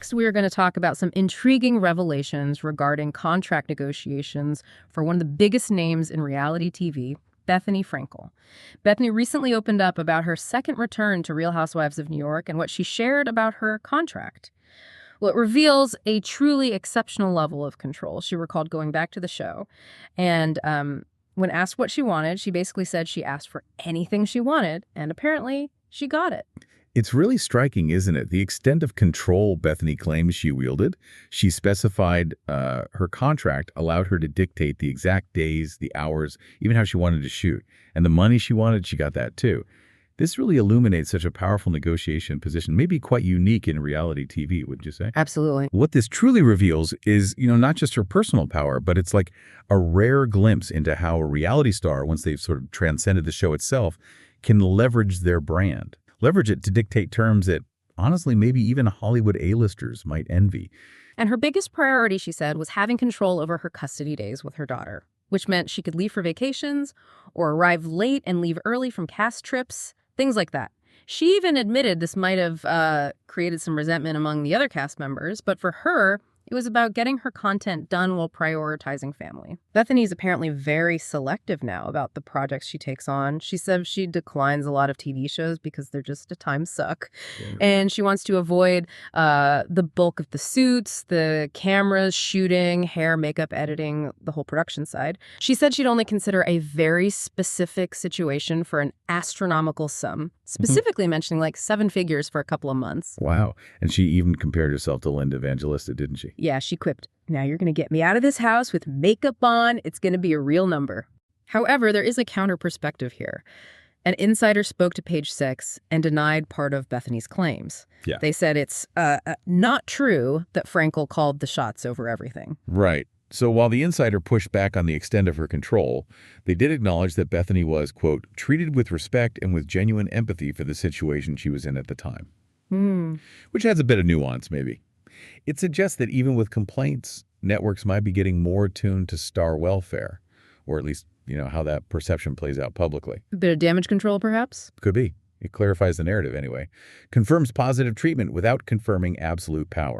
Next, we are going to talk about some intriguing revelations regarding contract negotiations for one of the biggest names in reality TV, Bethenny Frankel. Bethenny recently opened up about her second return to Real Housewives of New York and what she shared about her contract. Well, it reveals a truly exceptional level of control. She recalled going back to the show, and when asked what she wanted, she basically said she asked for anything she wanted, and apparently she got it. It's really striking, isn't it? The extent of control Bethenny claims she wielded. She specified her contract allowed her to dictate the exact days, the hours, even how she wanted to shoot. And the money she wanted, she got that too. This really illuminates such a powerful negotiation position, maybe quite unique in reality TV, wouldn't you say? Absolutely. What this truly reveals is, not just her personal power, but it's like a rare glimpse into how a reality star, once they've sort of transcended the show itself, can leverage their brand. Leverage it to dictate terms that, honestly, maybe even Hollywood A-listers might envy. And her biggest priority, she said, was having control over her custody days with her daughter, which meant she could leave for vacations or arrive late and leave early from cast trips, things like that. She even admitted this might have created some resentment among the other cast members, but for her, it was about getting her content done while prioritizing family. Bethenny's apparently very selective now about the projects she takes on. She says she declines a lot of TV shows because they're just a time suck. Yeah. And she wants to avoid the bulk of the suits, the cameras, shooting, hair, makeup, editing, the whole production side. She said she'd only consider a very specific situation for an astronomical sum, specifically mentioning like 7 figures for a couple of months. Wow. And she even compared herself to Linda Evangelista, didn't she? Yeah, she quipped, "Now you're going to get me out of this house with makeup on. It's going to be a real number." However, there is a counter perspective here. An insider spoke to Page 6 and denied part of Bethenny's claims. Yeah. They said it's not true that Frankel called the shots over everything. Right. So while the insider pushed back on the extent of her control, they did acknowledge that Bethenny was, quote, treated with respect and with genuine empathy for the situation she was in at the time. Which adds a bit of nuance, maybe. It suggests that even with complaints, networks might be getting more attuned to star welfare, or at least, how that perception plays out publicly. A bit of damage control, perhaps? Could be. It clarifies the narrative anyway. Confirms positive treatment without confirming absolute power.